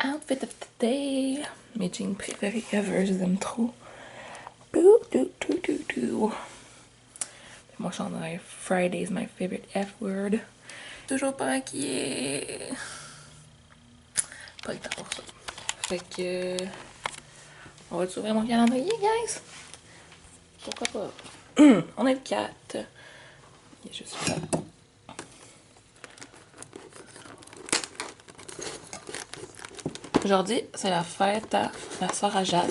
Outfit of the day. Mes jeans préférés ever, je les aime trop. Boo, doo, doo, doo, doo. Mon chandail, Friday is my favorite F word. Toujours pas maquillée. Pas le temps pour ça. Fait que... On va ouvrir mon calendrier, guys? Pourquoi pas? On est le 4. Il est juste là. Aujourd'hui, c'est la fête à ma soeur à Jade.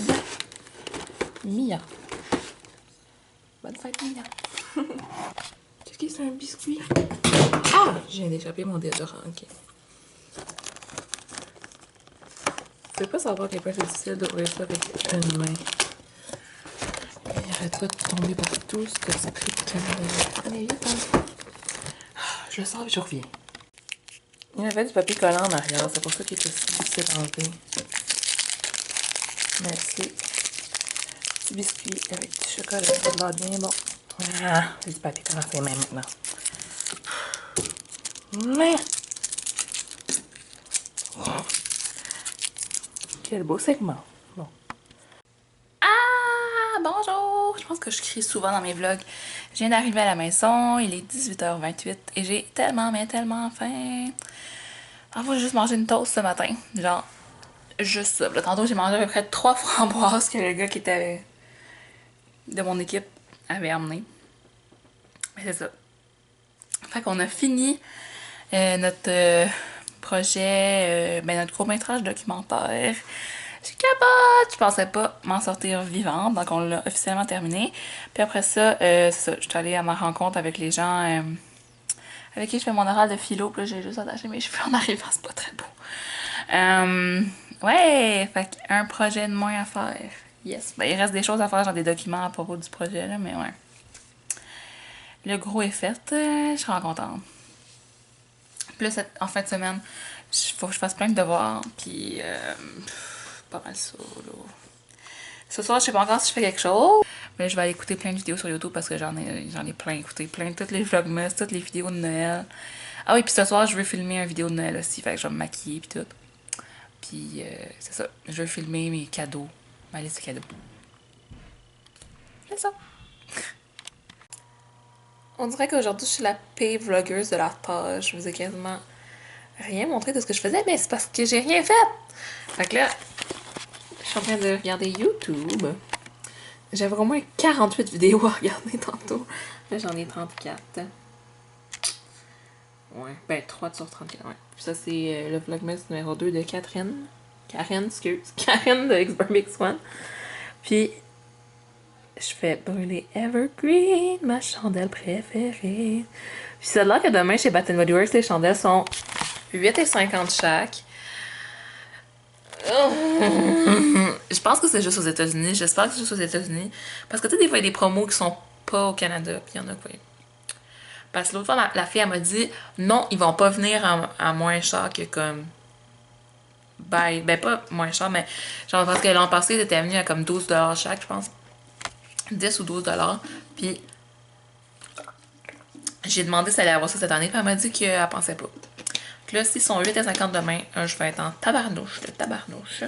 Mia. Bonne fête, Mia. Qu'est-ce que c'est un biscuit? Ah! Je viens d'échapper mon déodorant, ok. Je peux pas savoir à quel point c'est difficile d'ouvrir ça avec une main. Il arrête pas de tomber partout, ce truc. Allez, vite, hein. Je le sors et je reviens. Il avait du papier collant en arrière, c'est pour ça qu'il était si difficile à enlever. Merci. Petit biscuit avec du chocolat, ça a l'air bien bon. Ah, c'est du papier collant, c'est même maintenant. Mais... Oh. Quel beau segment. Bon. Ah, bonjour! Je pense que je crie souvent dans mes vlogs. Je viens d'arriver à la maison, il est 18h28 et j'ai tellement, mais tellement faim. En fait, j'ai juste mangé une toast ce matin. Genre, juste ça. Là, tantôt, j'ai mangé à peu près 3 framboises que le gars qui était de mon équipe avait amené. Mais c'est ça. Fait qu'on a fini notre projet, notre court-métrage documentaire. Je capote! Je pensais pas m'en sortir vivante, donc on l'a officiellement terminé. Puis après ça, c'est ça, je suis allée à ma rencontre avec les gens avec qui je fais mon oral de philo. Puis là, j'ai juste attaché mes cheveux en arrivant, c'est pas très beau. Ouais, fait qu'un projet de moins à faire. Yes. Ben, il reste des choses à faire, genre des documents à propos du projet, là, mais ouais. Le gros est fait, je suis vraiment contente. Puis là, en fin de semaine, il faut que je fasse plein de devoirs, puis pas mal ça, là. Ce soir, je sais pas encore si je fais quelque chose, mais je vais aller écouter plein de vidéos sur YouTube parce que j'en ai plein écouté, plein de toutes les vlogmas, toutes les vidéos de Noël. Ah oui, puis ce soir, je veux filmer une vidéo de Noël aussi, fait que je vais me maquiller puis tout. Puis c'est ça, je veux filmer mes cadeaux, ma liste de cadeaux. C'est ça. On dirait qu'aujourd'hui, je suis la pire vlogueuse de la Terre. Je vous ai quasiment rien montré de ce que je faisais, mais c'est parce que j'ai rien fait. Fait que là, je suis en train de regarder YouTube. J'avais au moins 48 vidéos à regarder tantôt. Là, j'en ai 34. Ouais, ben 3 sur 34, ouais. Puis ça, c'est le vlogmas numéro 2 de Catherine. Karen, excuse. Karen de XBMX1. Puis, je fais brûler Evergreen, ma chandelle préférée. Puis c'est là que demain, chez Bath Body Works, les chandelles sont 8,50 chaque. Je pense que c'est juste aux États-Unis. J'espère que c'est juste aux États-Unis. Parce que tu sais, des fois, il y a des promos qui sont pas au Canada. Puis il y en a quoi. Parce que l'autre fois, la fille, elle m'a dit non, ils vont pas venir à moins cher que comme. Ben, pas moins cher, mais genre parce que l'an passé, ils étaient venus à comme 12$ chaque, je pense. 10 ou 12$. Puis j'ai demandé si elle allait avoir ça cette année. Puis elle m'a dit qu'elle pensait pas. Donc là, s'ils sont 8,50 demain, je vais être en tabarnouche. De tabarnouche.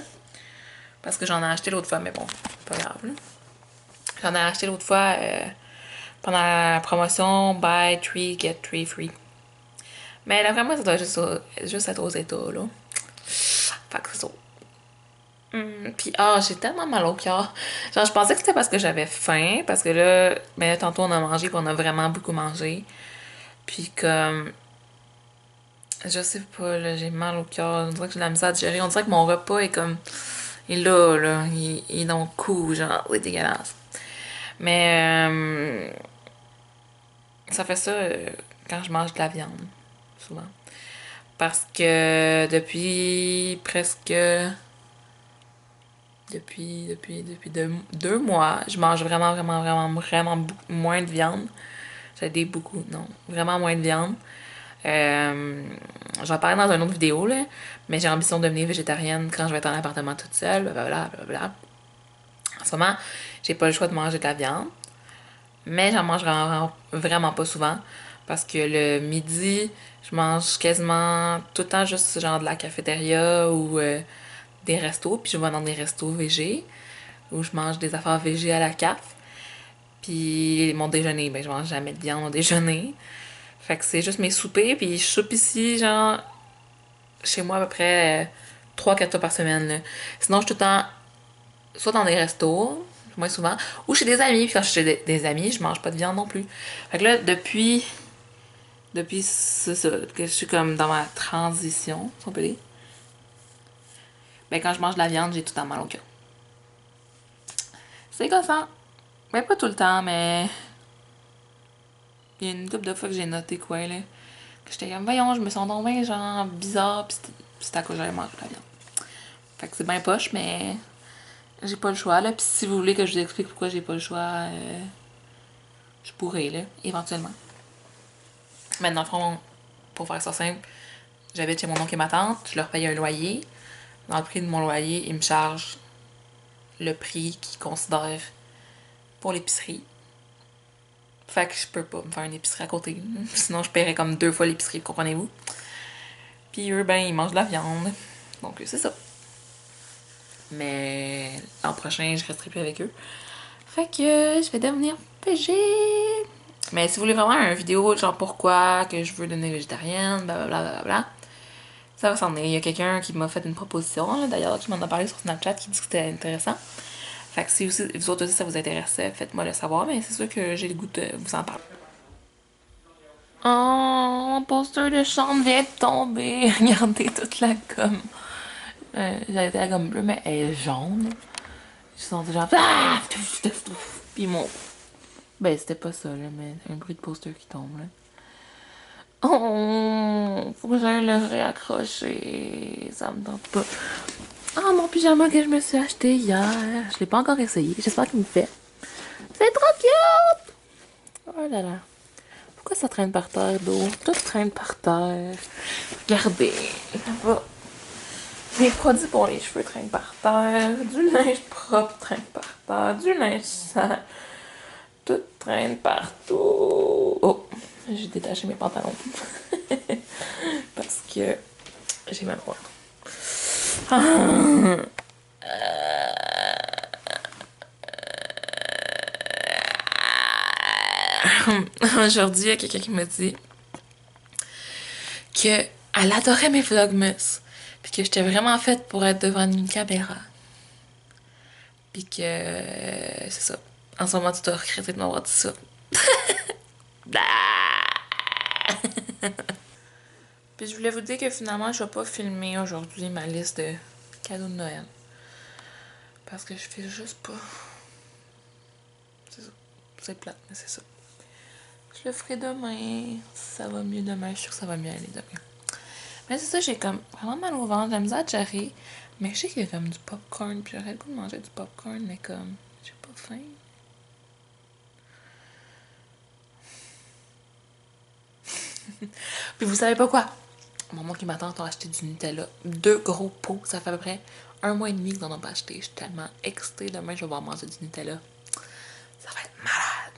Parce que j'en ai acheté l'autre fois, mais bon, c'est pas grave. Là. J'en ai acheté l'autre fois pendant la promotion Buy 3 Get 3 Free. Mais là, vraiment, ça doit juste être aux États, là. Fait que c'est ça. Puis, j'ai tellement mal au cœur. Genre, je pensais que c'était parce que j'avais faim, parce que là, ben, tantôt, on a mangé, puis on a vraiment beaucoup mangé. Puis, comme, je sais pas, là, j'ai mal au cœur. On dirait que j'ai de la misère à digérer. On dirait que mon repas est comme, il est là, il est dans le cou, genre, c'est dégueulasse. Mais, ça fait ça quand je mange de la viande, souvent. Parce que depuis presque... Depuis 2 mois, je mange vraiment moins de viande. J'ai dit beaucoup, non. Vraiment moins de viande. J'en parlais dans une autre vidéo, là. Mais j'ai ambition de devenir végétarienne quand je vais être en appartement toute seule, blablabla. En ce moment, j'ai pas le choix de manger de la viande. Mais j'en mange vraiment pas souvent. Parce que le midi, je mange quasiment tout le temps juste genre de la cafétéria ou des restos, puis je vais dans des restos végé, où je mange des affaires végé à la carte. Puis mon déjeuner, ben je mange jamais de viande au déjeuner. Fait que c'est juste mes soupers, puis je soupe ici, genre, chez moi à peu près 3-4 fois par semaine, là. Sinon, je suis tout le temps soit dans des restos, moins souvent, ou chez des amis. Puis quand je suis chez des amis, je mange pas de viande non plus. Fait que là, depuis c'est ça, que je suis comme dans ma transition, si on peut dire, ben quand je mange de la viande, j'ai tout le temps mal au cœur. C'est gossant. Ben pas tout le temps, mais il y a une couple de fois que j'ai noté quoi, là. Que j'étais comme, voyons, je me sens donc bien, genre, bizarre, pis c'était à cause que j'avais mangé de la viande. Fait que c'est bien poche, mais j'ai pas le choix, là. Pis si vous voulez que je vous explique pourquoi j'ai pas le choix, je pourrais, là, éventuellement. Mais dans le fond, pour faire ça simple, j'habite chez mon oncle et ma tante, je leur paye un loyer. Dans le prix de mon loyer, ils me chargent le prix qu'ils considèrent pour l'épicerie. Fait que je peux pas me faire une épicerie à côté. Sinon, je paierais comme 2 fois l'épicerie, comprenez-vous? Puis eux, ben, ils mangent de la viande. Donc, c'est ça. Mais l'an prochain, je resterai plus avec eux. Fait que je vais devenir végé. Mais si vous voulez vraiment une vidéo, genre pourquoi que je veux devenir végétarienne, blablabla, ça va s'en venir. Il y a quelqu'un qui m'a fait une proposition, d'ailleurs, qui m'en a parlé sur Snapchat, qui dit que c'était intéressant. Fait que si vous autres aussi ça vous intéresse, faites-moi le savoir, mais c'est sûr que j'ai le goût de vous en parler. Oh, mon poster de chambre vient de tomber. Regardez toute la gomme. J'avais la gomme bleue, mais elle est jaune. Je sens genre. Ah! Puis mon. Ben, c'était pas ça, là, mais un bruit de poster qui tombe, là. Oh, faut que j'aille le réaccrocher. Ça me tente pas. Ah, mon pyjama que je me suis acheté hier. Je l'ai pas encore essayé. J'espère qu'il me fait. C'est trop cute! Oh là là. Pourquoi ça traîne par terre d'eau? Tout traîne par terre. Regardez. Là-bas. Les produits pour les cheveux traînent par terre. Du linge propre traîne par terre. Du linge sale. Tout traîne partout. Oh, j'ai détaché mes pantalons. Parce que j'ai mal au ventre. Aujourd'hui, il y a quelqu'un qui m'a dit qu'elle adorait mes vlogmas. Puis que j'étais vraiment faite pour être devant une caméra. Puis que c'est ça. En ce moment, tu dois regretter de m'avoir dit ça. Puis je voulais vous dire que finalement, je vais pas filmer aujourd'hui ma liste de cadeaux de Noël. Parce que je fais juste pas. C'est ça. C'est plate, mais c'est ça. Je le ferai demain. Si ça va mieux demain, je suis sûre que ça va mieux aller demain. Mais c'est ça, j'ai comme vraiment mal au ventre, la misère à gérer. Mais je sais qu'il y a comme du popcorn, puis j'aurais le goût de manger du popcorn, mais comme, j'ai pas faim. Puis vous savez pas quoi? Maman qui m'attend ont acheté du Nutella. 2 gros pots, ça fait à peu près 1 mois et demi qu'ils n'en ont pas acheté. Je suis tellement excitée, demain je vais pouvoir manger du Nutella. Ça va être malade.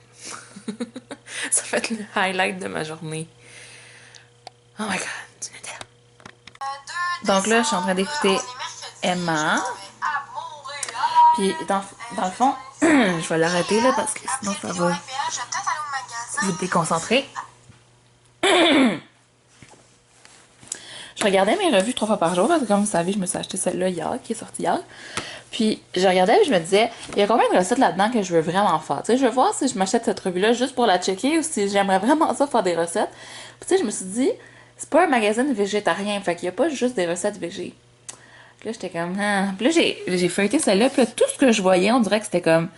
Ça va être le highlight de ma journée. Oh my god, du Nutella. Donc là, je suis en train d'écouter Emma. Puis dans le fond, je vais l'arrêter là parce que sinon ça va vous déconcentrer. Je regardais mes revues 3 fois par jour parce que comme vous savez, je me suis acheté celle-là hier, qui est sortie hier. Puis je regardais et je me disais, il y a combien de recettes là-dedans que je veux vraiment faire? Tu sais, je veux voir si je m'achète cette revue-là juste pour la checker ou si j'aimerais vraiment ça faire des recettes. Puis tu sais, je me suis dit, c'est pas un magazine végétarien, fait qu'il y a pas juste des recettes végé. Puis là, j'étais comme, ah. Puis là, j'ai feuilleté celle-là, puis là, tout ce que je voyais, on dirait que c'était comme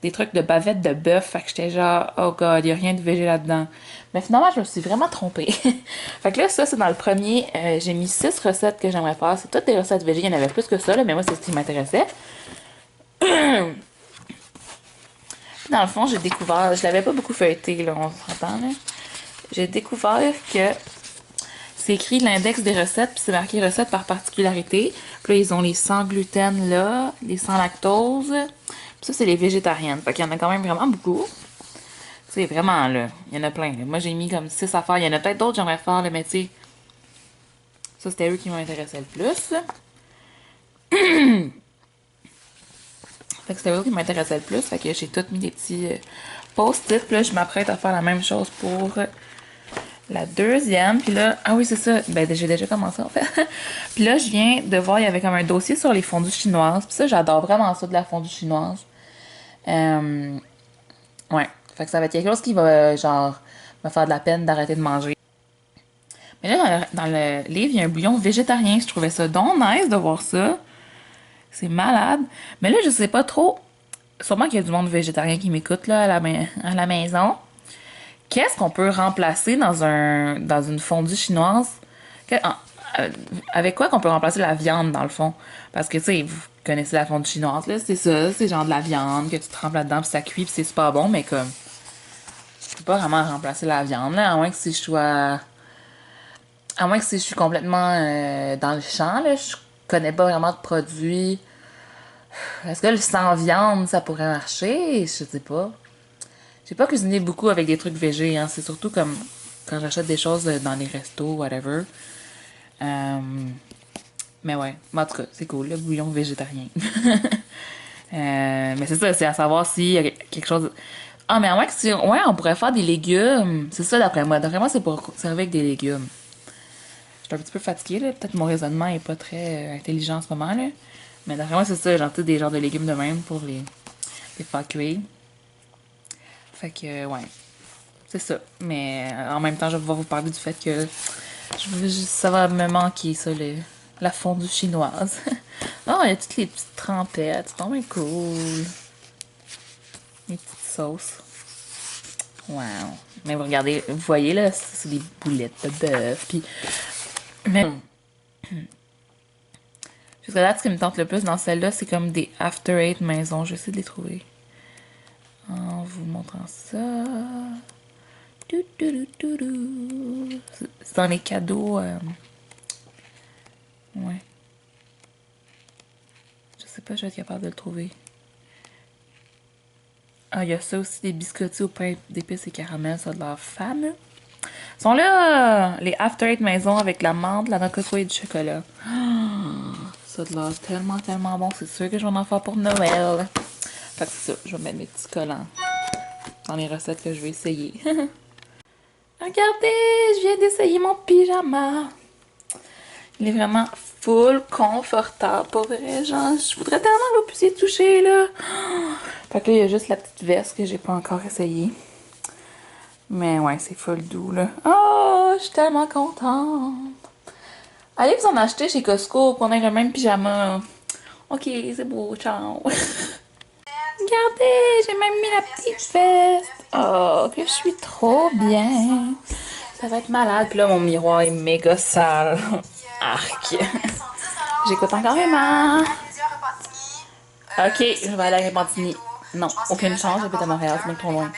des trucs de bavette de bœuf. Fait que j'étais genre, oh god, y a rien de végé là-dedans. Mais finalement, je me suis vraiment trompée. Fait que là, ça, c'est dans le premier. J'ai mis 6 recettes que j'aimerais faire. C'est toutes des recettes végé. Il y en avait plus que ça, là, mais moi, c'est ce qui m'intéressait. Dans le fond, j'ai découvert, je l'avais pas beaucoup feuilleté, là, on s'entend, là. J'ai découvert que c'est écrit l'index des recettes, puis c'est marqué recettes par particularité. Puis là, ils ont les sans gluten, là, les sans lactose. Puis ça, c'est les végétariennes. Fait qu'il y en a quand même vraiment beaucoup. Tu sais, vraiment, là, il y en a plein, là. Moi, j'ai mis comme 6 affaires. Il y en a peut-être d'autres que j'aimerais faire, là, mais tu sais, ça, c'était eux qui m'intéressaient le plus. Fait que c'était ça qui m'intéressait le plus. Fait que j'ai tout mis des petits post-it. Puis là, je m'apprête à faire la même chose pour la deuxième. Puis là, ah oui, c'est ça. Ben, j'ai déjà commencé, en fait. Puis là, je viens de voir, il y avait comme un dossier sur les fondues chinoises. Puis ça, j'adore vraiment ça, de la fondue chinoise. Ouais. Fait que ça va être quelque chose qui va, genre, me faire de la peine d'arrêter de manger. Mais là, dans le livre, il y a un bouillon végétarien. Je trouvais ça donc nice de voir ça. C'est malade. Mais là, je sais pas trop. Sûrement qu'il y a du monde végétarien qui m'écoute, là, à la maison. Qu'est-ce qu'on peut remplacer dans une fondue chinoise? Avec quoi qu'on peut remplacer la viande, dans le fond? Parce que, tu sais, vous connaissez la fondue chinoise, là, c'est ça. C'est genre de la viande que tu trempes là-dedans, puis ça cuit, puis c'est super bon, mais comme... Je peux pas vraiment remplacer la viande, là, à moins que si je sois... À moins que si je suis complètement dans le champ, là, je connais pas vraiment de produits. Est-ce que le sans viande, ça pourrait marcher? Je sais pas. J'ai pas cuisiné beaucoup avec des trucs végés, hein. C'est surtout comme quand j'achète des choses dans les restos, whatever. Mais ouais, en tout cas, c'est cool, le bouillon végétarien. Mais c'est ça, c'est à savoir s'il y a quelque chose... Ah, mais à moins que si... Ouais, on pourrait faire des légumes. C'est ça, d'après moi. D'après moi, c'est pour servir avec des légumes. Je suis un petit peu fatiguée, là. Peut-être mon raisonnement est pas très intelligent en ce moment, là. Mais d'après moi, c'est ça, genre, des genres de légumes de même pour les faire cuire. Fait que, ouais. C'est ça. Mais en même temps, je vais vous parler du fait que ça va me manquer, ça, la fondue chinoise. Oh, il y a toutes les petites trempettes. C'est vraiment cool. Les petites sauces. Wow. Mais vous regardez, vous voyez, là, c'est des boulettes de bœuf. Puis, mais jusqu'à là, ce qui me tente le plus dans celle-là, c'est comme des After Eight maison. Je vais essayer de les trouver. En vous montrant ça. C'est dans les cadeaux. Ouais. Je sais pas, je vais être capable de le trouver. Ah, il y a ça aussi, des biscottis au pain d'épices et caramel, ça a de l'air fameux. Ils sont là, les After Eight maison avec la menthe, la noix de coco et du chocolat. Ça a de l'air tellement, tellement bon. C'est sûr que je vais en faire pour Noël. Fait que c'est ça, je vais mettre mes petits collants dans les recettes que je vais essayer. Regardez, je viens d'essayer mon pyjama. Il est vraiment full confortable, pour vrai. Genre, je voudrais tellement que vous puissiez toucher, là. Fait que là, il y a juste la petite veste que j'ai pas encore essayée. Mais ouais, c'est full doux, là. Oh, je suis tellement contente. Allez vous en acheter chez Costco pour qu'on ait le même pyjama. Ok, c'est beau, ciao. Regardez, j'ai même mis la petite veste. Oh, que je suis trop bien. Ça va être malade. Puis là, mon miroir est méga sale. Arc. J'écoute encore Emma. Ok, je vais aller à Repentigny. Non, aucune chance, j'habite à Montréal, c'est même trop loin.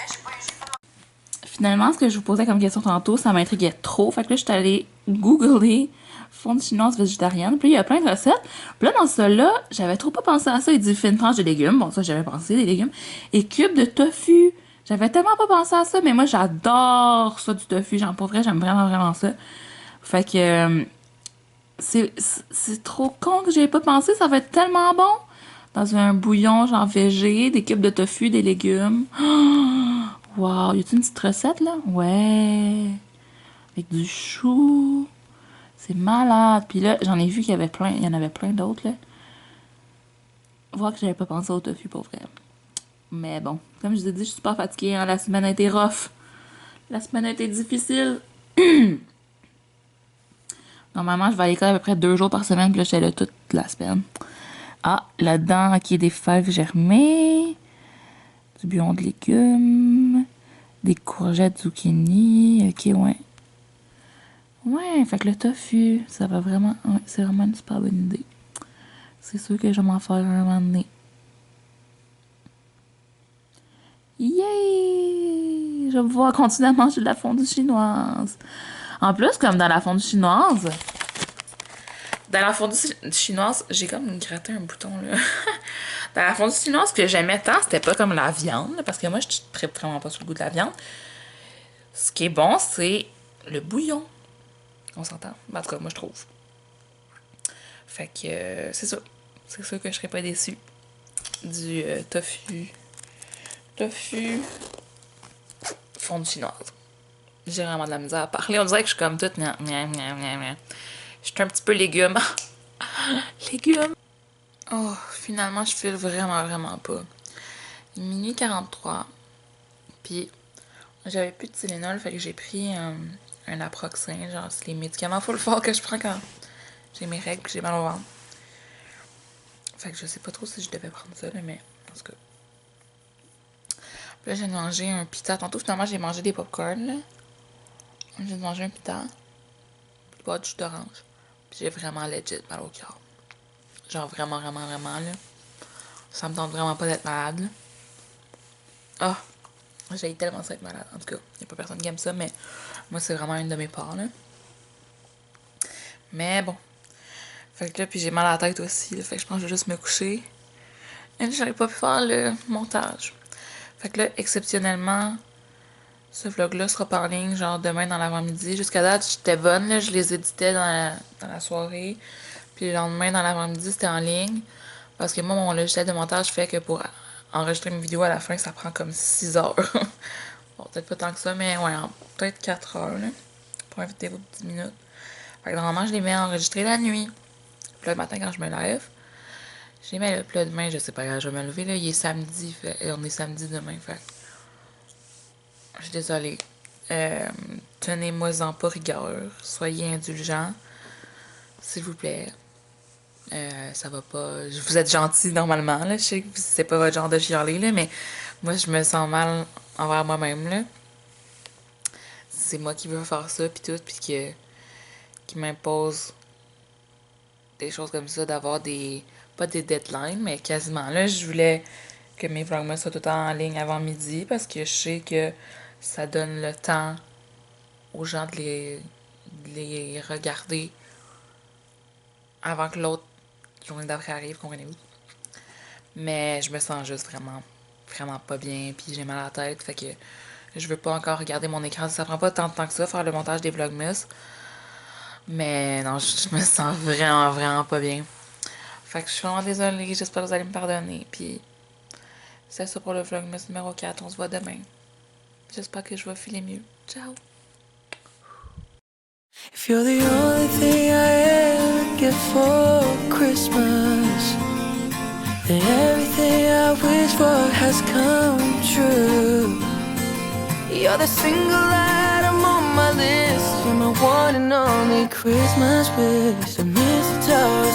Finalement, ce que je vous posais comme question tantôt, ça m'intriguait trop. Fait que là, je suis allée googler fondue chinoise végétarienne. Puis il y a plein de recettes. Puis là, dans celle-là, j'avais trop pas pensé à ça. Il dit fine tranche de légumes. Bon, ça, j'avais pensé, des légumes. Et cubes de tofu. J'avais tellement pas pensé à ça, mais moi, j'adore ça, du tofu. Genre, pour vrai, j'aime vraiment, vraiment ça. Fait que c'est trop con que j'avais pas pensé. Ça va être tellement bon. Dans un bouillon, genre végé, des cubes de tofu, des légumes. Wow, y a-t-il une petite recette, là? Ouais. Avec du chou. C'est malade. Puis là, j'en ai vu qu'il y avait plein, il y en avait plein d'autres, là. Voir que j'avais pas pensé au tofu, pour vrai. Mais bon, comme je vous ai dit, je suis super fatiguée, hein. La semaine a été rough. La semaine a été difficile. Normalement, je vais à l'école à peu près 2 jours par semaine, puis là, j'étais là toute la semaine. Ah, là-dedans, qui est des fèves germées, du bouillon de légumes, des courgettes zucchini. Ok, ouais. Ouais, fait que le tofu, ça va vraiment... Ouais, c'est vraiment une super bonne idée. C'est sûr que je vais m'en faire un moment donné. Yay! Je vais pouvoir continuer à manger de la fondue chinoise. En plus, comme dans la fondue chinoise... Dans la fondue chinoise, j'ai comme gratté un bouton, là. Dans la fondue chinoise, ce que j'aimais tant, c'était pas comme la viande, parce que moi, je tripe vraiment pas sur le goût de la viande. Ce qui est bon, c'est le bouillon. On s'entend? En tout cas, moi, je trouve. Fait que c'est ça. C'est sûr que je serais pas déçue. du tofu fondu chinoise. J'ai vraiment de la misère à parler. On dirait que je suis comme toute... Je suis un petit peu légume. Légumes. Oh, finalement, je file vraiment pas. Il est minuit 43. Puis, j'avais plus de Tylenol, fait que j'ai pris un Naproxen. Genre, c'est les médicaments full fort que je prends quand j'ai mes règles puis j'ai mal au ventre. Fait que je sais pas trop si je devais prendre ça, là, mais en tout cas. Puis là, j'ai mangé un pita. Tantôt, finalement, j'ai mangé des popcorn, là. J'ai mangé un pita. Puis boire du jus d'orange. Puis j'ai vraiment legit mal au cœur. Genre, vraiment, là. Ça me tente vraiment pas d'être malade, là. Ah! J'ai tellement ça être malade. En tout cas, il n'y a pas personne qui aime ça, mais moi, c'est vraiment une de mes parts, là. Mais bon. Fait que là, puis j'ai mal à la tête aussi, là. Fait que je pense que je vais juste me coucher. Et j'aurais pas pu faire le montage. Fait que là, exceptionnellement, ce vlog-là sera pas en ligne, genre demain dans l'avant-midi. Jusqu'à date, j'étais bonne, là. Je les éditais dans la soirée. Puis le lendemain, dans l'avant-midi, c'était en ligne. Parce que moi, mon logiciel de montage fait que pour enregistrer une vidéo à la fin, ça prend comme 6 heures. Bon, peut-être pas tant que ça, mais ouais, peut-être 4 heures, là. Pour une vidéo de 10 minutes. Fait que normalement, je les mets à enregistrer la nuit. Puis là, le matin, quand je me lève, je les mets là. Puis là, demain, je sais pas, je vais me lever, là. Il est samedi, on est samedi demain, fait je suis désolée. Tenez-moi-en pas rigueur. Soyez indulgents. S'il vous plaît. Ça va pas. Vous êtes gentil normalement, là. Je sais que c'est pas votre genre de chialer, là, mais moi, je me sens mal envers moi-même, là. C'est moi qui veux faire ça, puis tout, puis qui m'impose des choses comme ça, d'avoir des. Pas des deadlines, mais quasiment. Là, je voulais que mes vlogmas soient tout le temps en ligne avant midi, parce que je sais que ça donne le temps aux gens de les regarder avant que l'autre journée d'après arrive, comprenez-vous? Mais je me sens juste vraiment pas bien, puis j'ai mal à la tête, fait que je veux pas encore regarder mon écran. Ça prend pas tant de temps que ça, faire le montage des vlogmas. Mais non, je me sens vraiment pas bien. Fait que je suis vraiment désolée, j'espère que vous allez me pardonner. Puis c'est ça pour le vlogmas numéro 4, on se voit demain. J'espère que je vais filer mieux. Ciao! If you're the only thing I ever get for Christmas, then everything I wish for has come true. You're the single item on my list. You're my one and only Christmas wish. The mistletoe